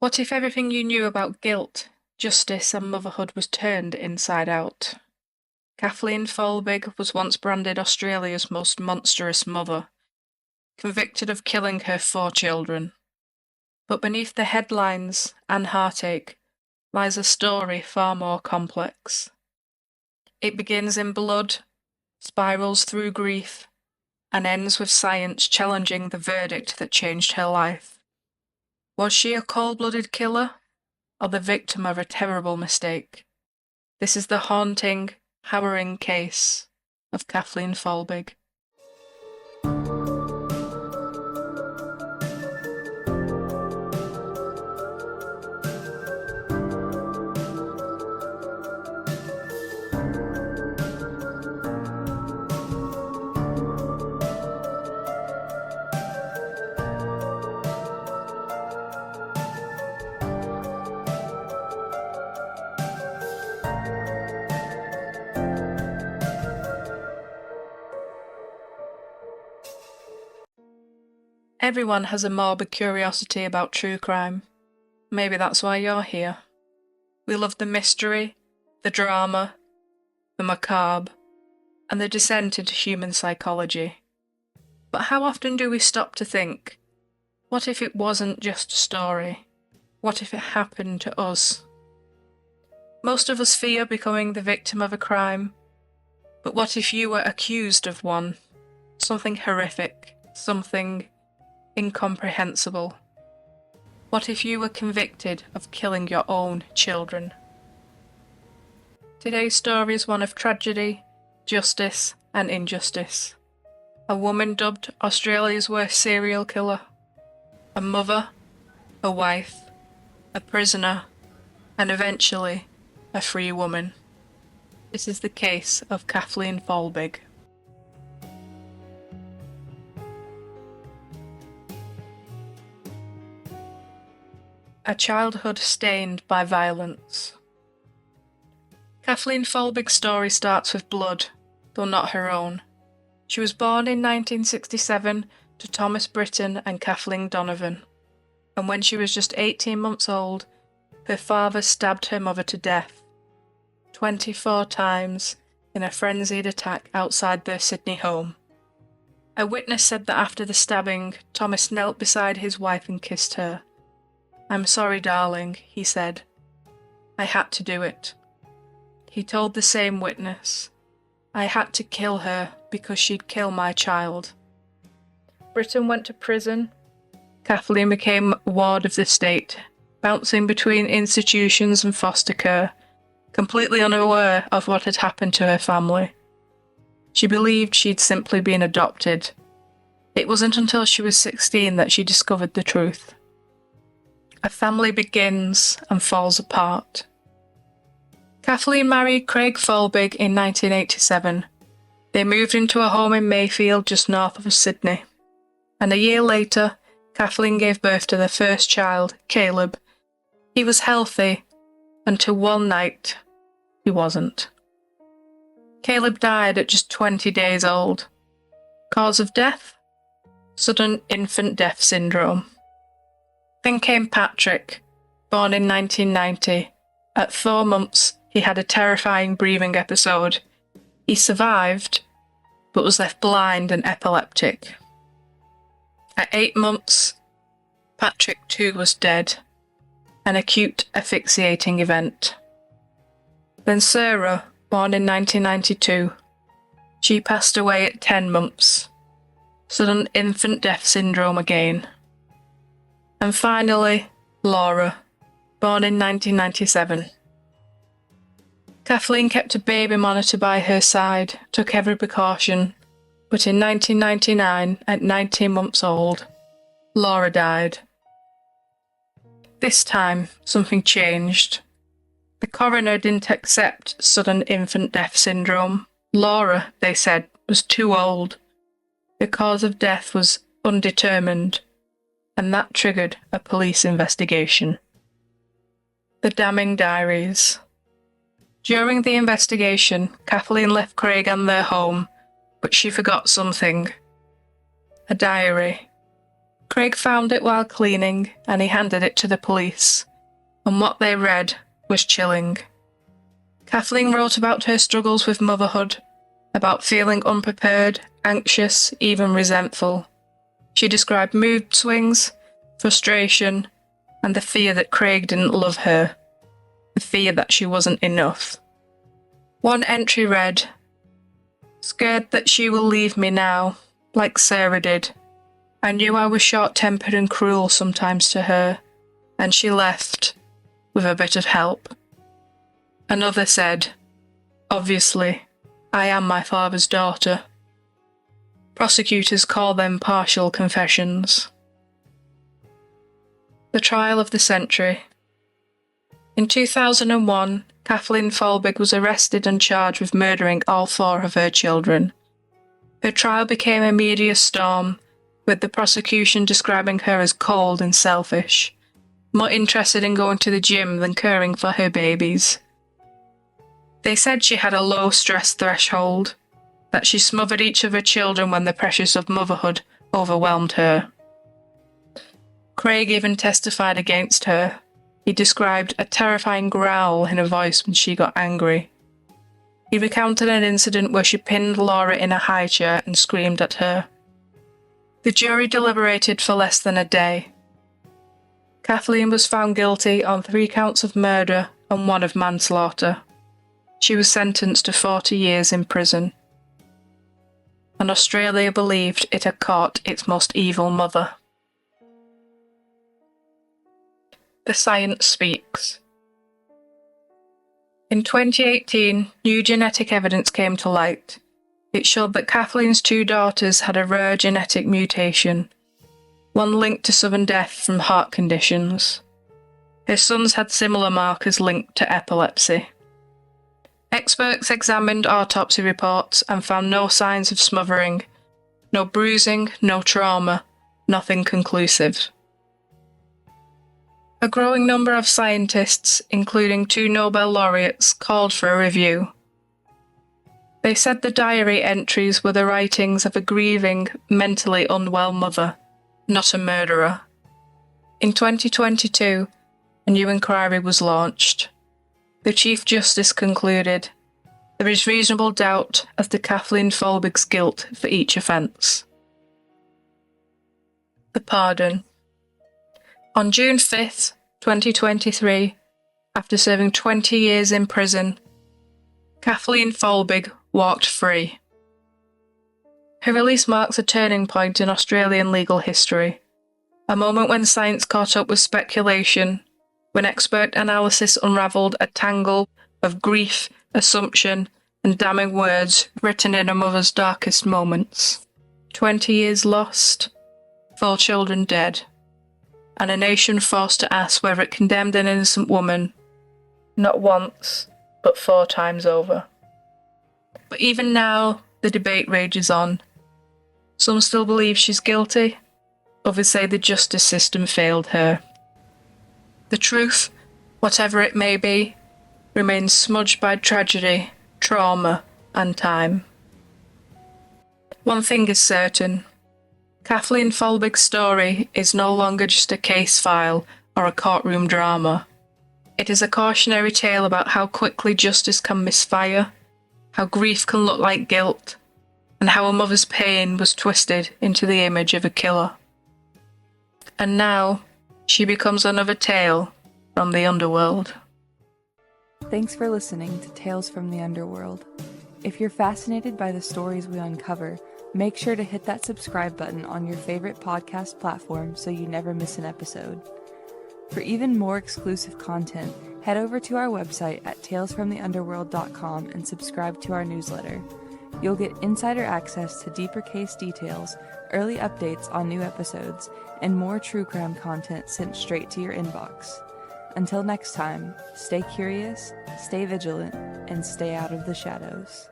What if everything you knew about guilt, justice, and motherhood was turned inside out? Kathleen Folbigg was once branded Australia's most monstrous mother, convicted of killing her 4 children. But beneath the headlines and heartache lies a story far more complex. It begins in blood, spirals through grief, and ends with science challenging the verdict that changed her life. Was she a cold-blooded killer, or the victim of a terrible mistake? This is the haunting, harrowing case of Kathleen Folbigg. Everyone has a morbid curiosity about true crime. Maybe that's why you're here. We love the mystery, the drama, the macabre, and the descent into human psychology. But how often do we stop to think, what if it wasn't just a story? What if it happened to us? Most of us fear becoming the victim of a crime, but what if you were accused of one? Something horrific, something incomprehensible. What if you were convicted of killing your own children? Today's story is one of tragedy, justice, and injustice. A woman dubbed Australia's worst serial killer. A mother, a wife, a prisoner, and eventually a free woman. This is the case of Kathleen Folbigg. A childhood stained by violence. Kathleen Folbigg's story starts with blood, though not her own. She was born in 1967 to Thomas Britton and Kathleen Donovan, and when she was just 18 months old, her father stabbed her mother to death 24 times in a frenzied attack outside their Sydney home. A witness said that after the stabbing, Thomas knelt beside his wife and kissed her. "I'm sorry, darling," he said. "I had to do it." He told the same witness, "I had to kill her because she'd kill my child." Britton went to prison. Kathleen became ward of the state, bouncing between institutions and foster care, completely unaware of what had happened to her family. She believed she'd simply been adopted. It wasn't until she was 16 that she discovered the truth. A family begins and falls apart. Kathleen married Craig Folbigg in 1987. They moved into a home in Mayfield just north of Sydney. And a year later, Kathleen gave birth to their first child, Caleb. He was healthy until one night he wasn't. Caleb died at just 20 days old. Cause of death? Sudden infant death syndrome. Then came Patrick, born in 1990. At 4 months, he had a terrifying breathing episode. He survived, but was left blind and epileptic. At 8 months, Patrick too was dead, an acute asphyxiating event. Then Sarah, born in 1992. She passed away at 10 months. Sudden infant death syndrome again. And finally, Laura, born in 1997. Kathleen kept a baby monitor by her side, took every precaution, but in 1999, at 19 months old, Laura died. This time, something changed. The coroner didn't accept sudden infant death syndrome. Laura, they said, was too old. The cause of death was undetermined, and that triggered a police investigation. The damning diaries. During the investigation, Kathleen left Craig and their home, but she forgot something. A diary. Craig found it while cleaning and he handed it to the police, and what they read was chilling. Kathleen wrote about her struggles with motherhood, about feeling unprepared, anxious, even resentful. She described mood swings, frustration, and the fear that Craig didn't love her, the fear that she wasn't enough. One entry read, "Scared that she will leave me now, like Sarah did. I knew I was short-tempered and cruel sometimes to her, and she left, with a bit of help." Another said, "Obviously, I am my father's daughter." Prosecutors call them partial confessions. The trial of the century. In 2001, Kathleen Folbigg was arrested and charged with murdering all 4 of her children. Her trial became a media storm, with the prosecution describing her as cold and selfish, more interested in going to the gym than caring for her babies. They said she had a low stress threshold, that she smothered each of her children when the pressures of motherhood overwhelmed her. Craig even testified against her. He described a terrifying growl in her voice when she got angry. He recounted an incident where she pinned Laura in a high chair and screamed at her. The jury deliberated for less than a day. Kathleen was found guilty on 3 counts of murder and 1 of manslaughter. She was sentenced to 40 years in prison. And Australia believed it had caught its most evil mother. The science speaks. In 2018, new genetic evidence came to light. It showed that Kathleen's 2 daughters had a rare genetic mutation, one linked to sudden death from heart conditions. Her sons had similar markers linked to epilepsy. Experts examined autopsy reports and found no signs of smothering, no bruising, no trauma, nothing conclusive. A growing number of scientists, including 2 Nobel laureates, called for a review. They said the diary entries were the writings of a grieving, mentally unwell mother, not a murderer. In 2022, a new inquiry was launched. The Chief Justice concluded, "There is reasonable doubt as to Kathleen Folbigg's guilt for each offence." The pardon. On June 5th, 2023, after serving 20 years in prison, Kathleen Folbigg walked free. Her release marks a turning point in Australian legal history, a moment when science caught up with speculation, when expert analysis unravelled a tangle of grief, assumption, and damning words written in a mother's darkest moments. 20 years lost, 4 children dead, and a nation forced to ask whether it condemned an innocent woman, not once, but 4 times over. But even now, the debate rages on. Some still believe she's guilty, others say the justice system failed her. The truth, whatever it may be, remains smudged by tragedy, trauma, and time. One thing is certain. Kathleen Folbigg's story is no longer just a case file or a courtroom drama. It is a cautionary tale about how quickly justice can misfire, how grief can look like guilt, and how a mother's pain was twisted into the image of a killer. And now, she becomes another tale from the underworld. Thanks for listening to Tales from the Underworld. If you're fascinated by the stories we uncover, make sure to hit that subscribe button on your favorite podcast platform so you never miss an episode. For even more exclusive content, head over to our website at talesfromtheunderworld.com and subscribe to our newsletter. You'll get insider access to deeper case details, early updates on new episodes, and more true crime content sent straight to your inbox. Until next time, stay curious, stay vigilant, and stay out of the shadows.